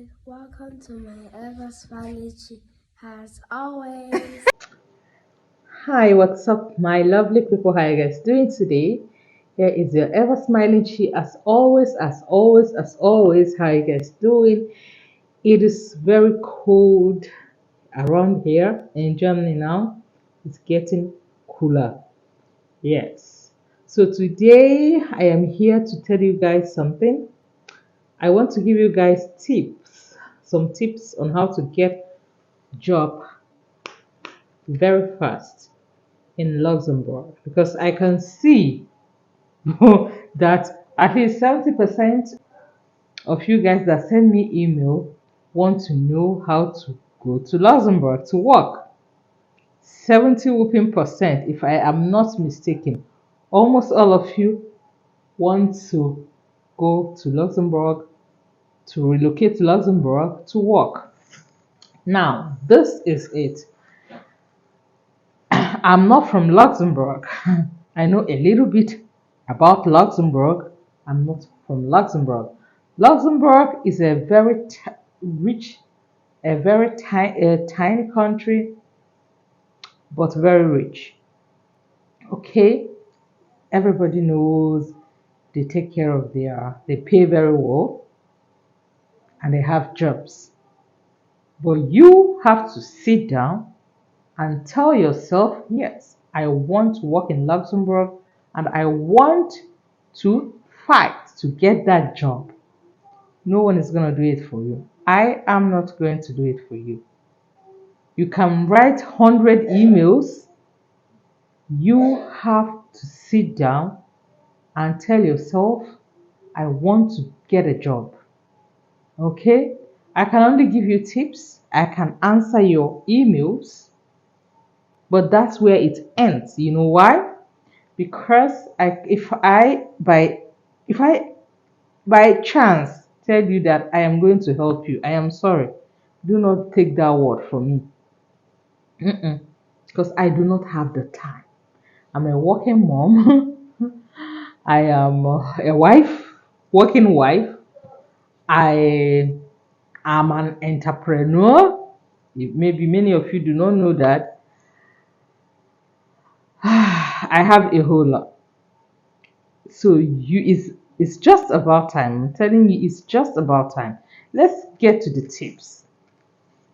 Hi, welcome to my ever smiling as always. Hi, what's up, my lovely people? How are you guys doing today? Here is your ever smiling she, as always, as always, as always. How are you guys doing? It is very cold around here in Germany now. It's getting cooler. Yes. So today I am here to tell you guys something. I want to give you guys tips, some tips on how to get job very fast in Luxembourg because I can see that at least 70% of you guys that send me email want to know how to go to Luxembourg to work. 70 whooping percent, if I am not mistaken. Almost all of you want to go to Luxembourg, to relocate to Luxembourg to work. Now, this is it. I'm not from Luxembourg. I know a little bit about Luxembourg. I'm not from Luxembourg. Luxembourg is a very rich, a very tiny country, but very rich. Okay, everybody knows they take care of they pay very well, and they have jobs. But you have to sit down and tell yourself, yes, I want to work in Luxembourg and I want to fight to get that job. No one is going to do it for you. I am not going to do it for you. You can write 100 emails. You have to sit down and tell yourself, I want to get a job. Okay? I can only give you tips. I can answer your emails. But that's where it ends. You know why? Because if I by chance tell you that I am going to help you, I am sorry. Do not take that word from me. Because I do not have the time. I'm a working mom. I am a wife, working wife. I am an entrepreneur. Maybe many of you do not know that. I have a whole lot. So it's just about time. I'm telling you, it's just about time. Let's get to the tips.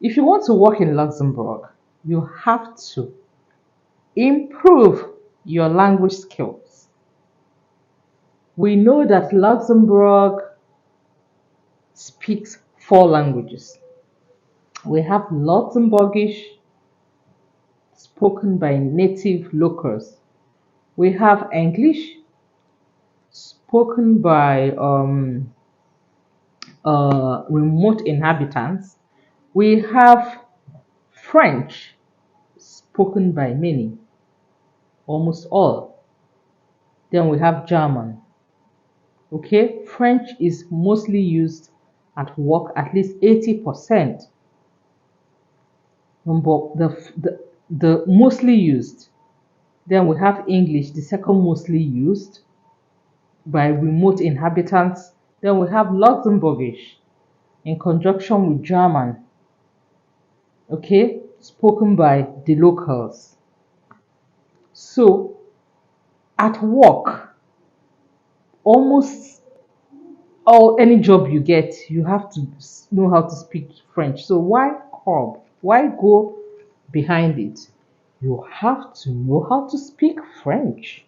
If you want to work in Luxembourg, you have to improve your language skills. We know that Luxembourg speaks 4 languages. We have Luxembourgish, spoken by native locals. We have English, spoken by remote inhabitants. We have French, spoken by many, almost all. Then we have German. Okay, French is mostly used at work, at least 80%. But the mostly used. Then we have English, the second mostly used by remote inhabitants. Then we have Luxembourgish in conjunction with German, okay, spoken by the locals. So at work, almost all any job you get, you have to know how to speak French. So why curb? Why go behind it? You have to know how to speak French.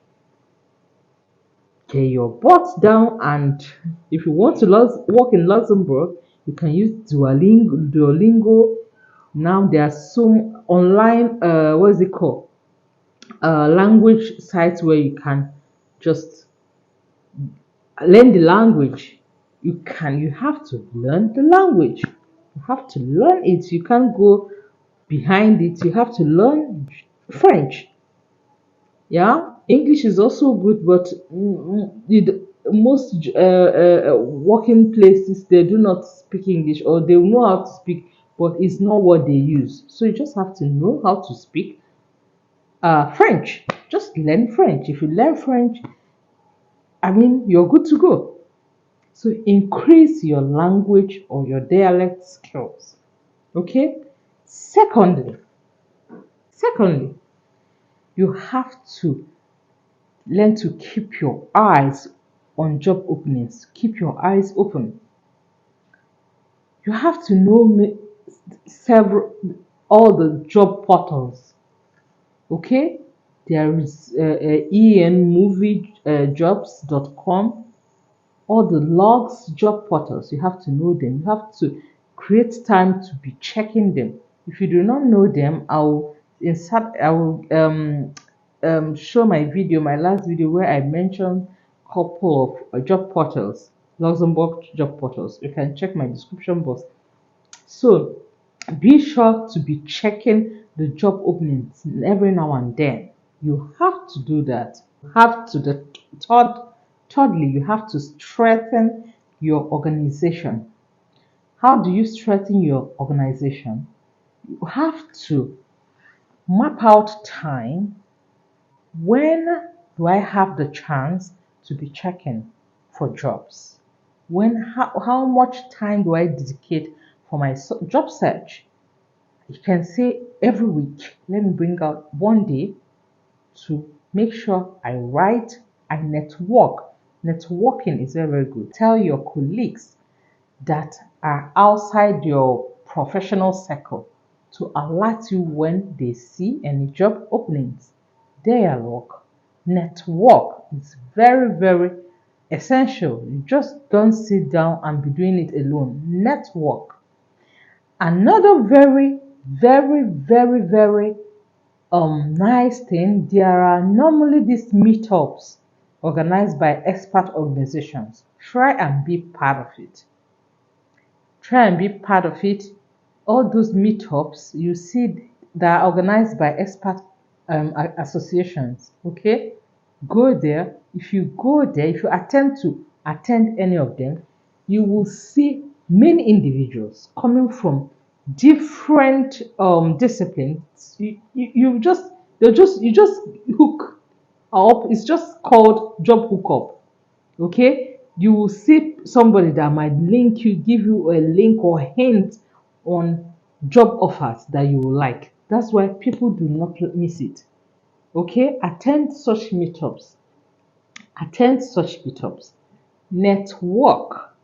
Get your butt down, and if you want to work in Luxembourg, you can use Duolingo. Now there are some online what is it called? Language sites where you can just learn the language. You have to learn the language. You have to learn it. You can't go behind it. You have to learn French. Yeah, English is also good, but most working places they do not speak English, or they know how to speak, but it's not what they use. So you just have to know how to speak French. Just learn French. If you learn French, I mean, you're good to go. to increase your language or your dialect skills. Okay? Secondly, you have to learn to keep your eyes on job openings. Keep your eyes open. You have to know several all the job portals. Okay, there is enmoviejobs.com, all the logs job portals. You have to know them. You have to create time to be checking them. If you do not know them, I will show my video, my last video, where I mentioned couple of job portals, Luxembourg job portals. You can check my description box. So be sure to be checking the job openings every now and then. You have to do that. Thirdly, you have to strengthen your organization. How do you strengthen your organization? You have to map out time. When do I have the chance to be checking for jobs? How much time do I dedicate for my job search? You can say every week, let me bring out one day to make sure I write, I network. Networking is very, very good. Tell your colleagues that are outside your professional circle to alert you when they see any job openings. Dialogue, network is very, very essential. You just don't sit down and be doing it alone. Network. Another very, very, very, very nice thing, there are normally these meetups organized by expert organizations. Try and be part of it. All those meetups you see that are organized by expert associations. Okay, go there. If you go there, if you attempt to attend any of them, you will see many individuals coming from different disciplines. You just hook up. It's just called job hookup. Okay, you will see somebody that might link you, give you a link or hint on job offers that you will like. That's why people do not miss it. Okay, attend such meetups, network,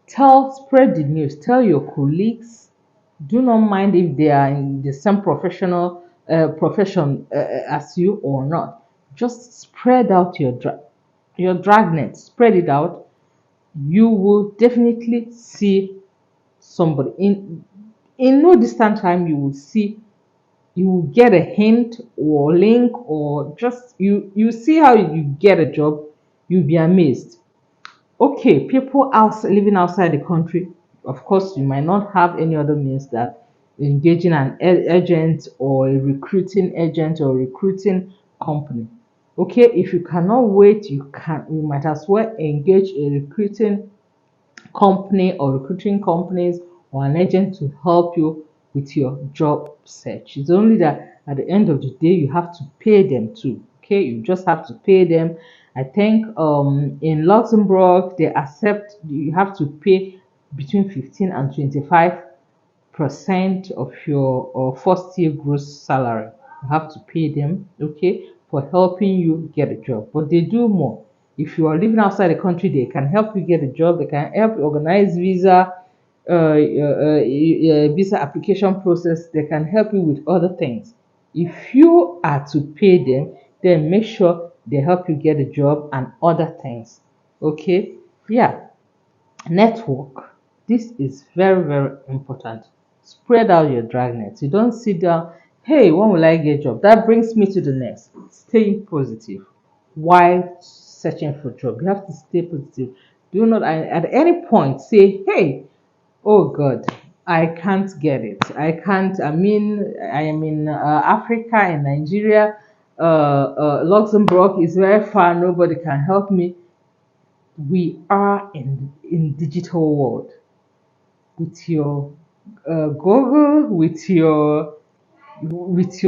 spread the news, tell your colleagues. Do not mind if they are in the same profession as you or not. Just spread out your dragnet, spread it out. You will definitely see somebody in no distant time. You will get a hint or link, or just you see how you get a job. You'll be amazed. Okay, people living outside the country, of course, you might not have any other means that engaging an agent or a recruiting agent or recruiting company. Okay, if you cannot wait, you might as well engage a recruiting company or recruiting companies or an agent to help you with your job search. It's only that at the end of the day, you have to pay them too. Okay, you just have to pay them. I think in Luxembourg they accept you have to pay between 15 and 25% of your first year gross salary. You have to pay them, okay, for helping you get a job. But they do more. If you are living outside the country, they can help you get a job. They can help you organize visa application process. They can help you with other things. If you are to pay them, then make sure they help you get a job and other things. Okay, yeah. Network. This is very, very important. Spread out your dragnets. You don't sit down, hey, when will I get a job? That brings me to the next. Staying positive while searching for job. You have to stay positive. Do not at any point say, hey, oh God, I can't get it. I can't. I am in Africa, in Nigeria. Luxembourg is very far. Nobody can help me. We are in digital world. With your Google, with your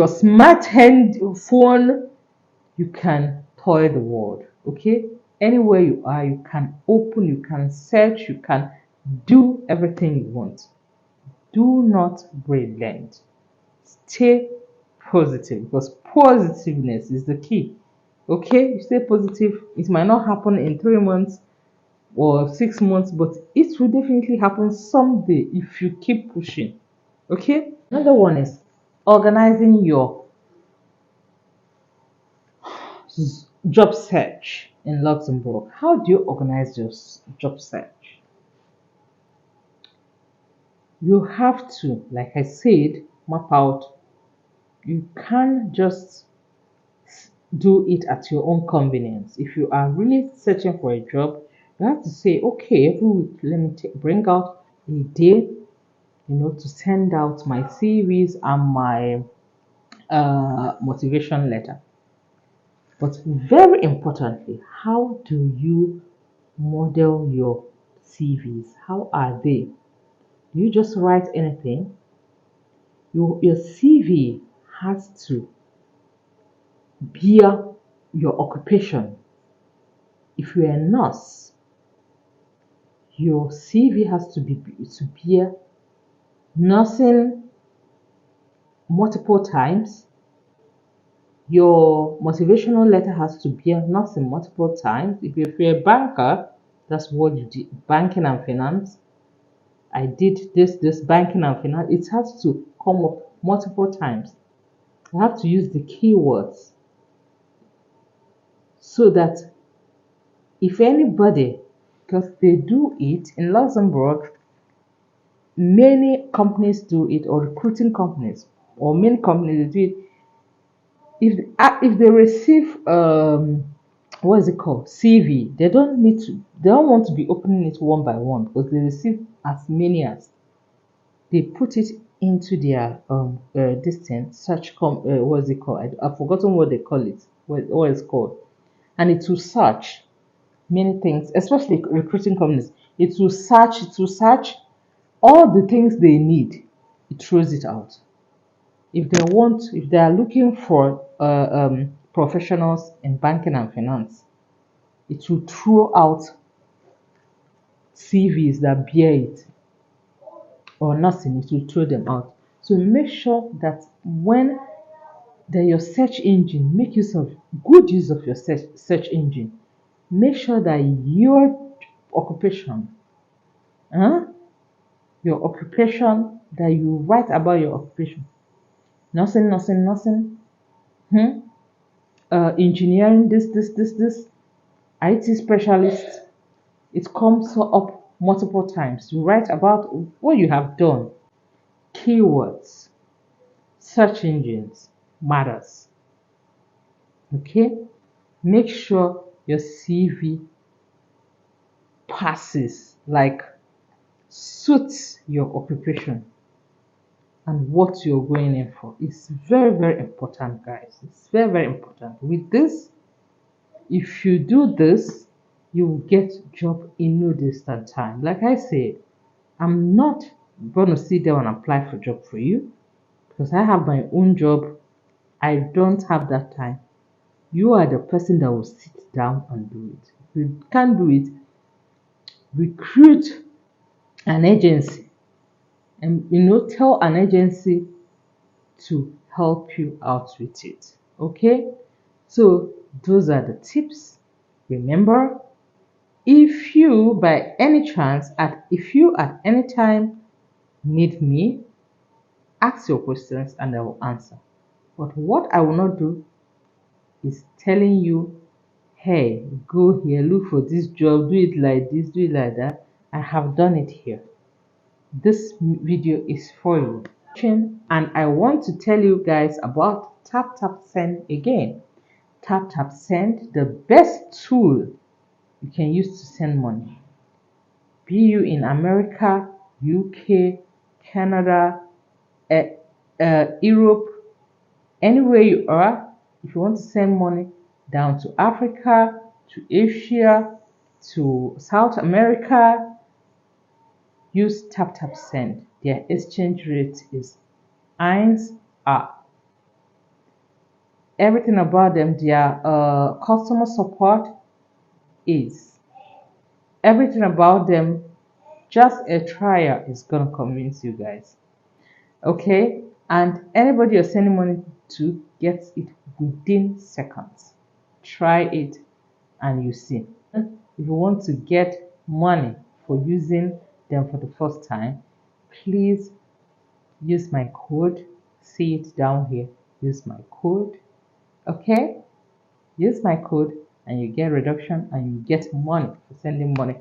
smart hand phone, you can toy the world. Okay, Anywhere you are, you can open, you can search, you can do everything you want. Do not relent. Stay positive, because positiveness is the key. Okay, you stay positive. It might not happen in 3 months or 6 months, but it will definitely happen someday if you keep pushing. Okay, another one is organizing your job search in Luxembourg. How do you organize your job search? You have to, like I said, map out. You can't just do it at your own convenience. If you are really searching for a job, you have to say, okay, every week, let me bring out a day, to send out my CVs and my motivation letter. But very importantly, how do you model your CVs? How are they? Do you just write anything? Your CV has to bear your occupation. If you're a nurse, your CV has to bear nursing multiple times. Your motivational letter has to bear nursing multiple times. If you're a banker, that's what you did, banking and finance. I did this banking and finance. It has to come up multiple times. You have to use the keywords so that if anybody, because they do it in Luxembourg, many companies do it, or recruiting companies, or many companies do it. If they receive what is it called, CV, they don't want to be opening it one by one, because they receive as many as they put it into their distance search what is it called? I've forgotten what they call it, what it's called, and it will search many things, especially recruiting companies. It will search all the things they need. It throws it out. If they are looking for professionals in banking and finance, it will throw out CVs that bear it, or nothing. It will throw them out. So make sure that when your search engine, make good use of your search engine. Make sure that your occupation, that you write about your occupation. Nothing. Engineering, this. IT specialist. It comes up multiple times. You write about what you have done. Keywords, search engines matters. Okay? Make sure your CV passes, like suits your occupation and what you're going in for. It's very, very important, guys. It's very, very important. With this, if you do this, you will get job in no distant time. Like I said, I'm not going to sit down and apply for job for you, because I have my own job. I don't have that time. You are the person that will sit down and do it. If you can't do it, recruit an agency, and tell an agency to help you out with it. Okay, so those are the tips. Remember, if you by any chance if you at any time need me, ask your questions and I will answer. But what I will not do is telling you, hey, go here, look for this job, do it like this, do it like that. I have done it here. This video is for you. And I want to tell you guys about Tap Tap Send again. Tap Tap Send, the best tool you can use to send money. Be you in America, UK, Canada, Europe, anywhere you are, if you want to send money down to Africa, to Asia, to South America, use Tap Tap Send. Their exchange rate is 1. Everything about them, their customer support is. Everything about them, just a trial is gonna convince you guys. Okay, and anybody you're sending money to gets it within seconds. Try it and you see. If you want to get money for using them for the first time, please use my code. See it down here. Use my code. Okay, use my code and you get reduction and you get money for sending money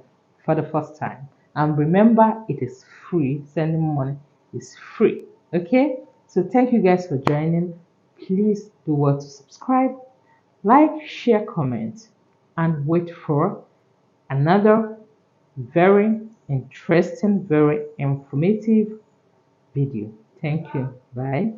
for the first time. And remember, it is free. Sending money is free. Okay, so thank you guys for joining. Please do well to subscribe, like, share, comment, and wait for another very interesting, very informative video. Thank you. Bye.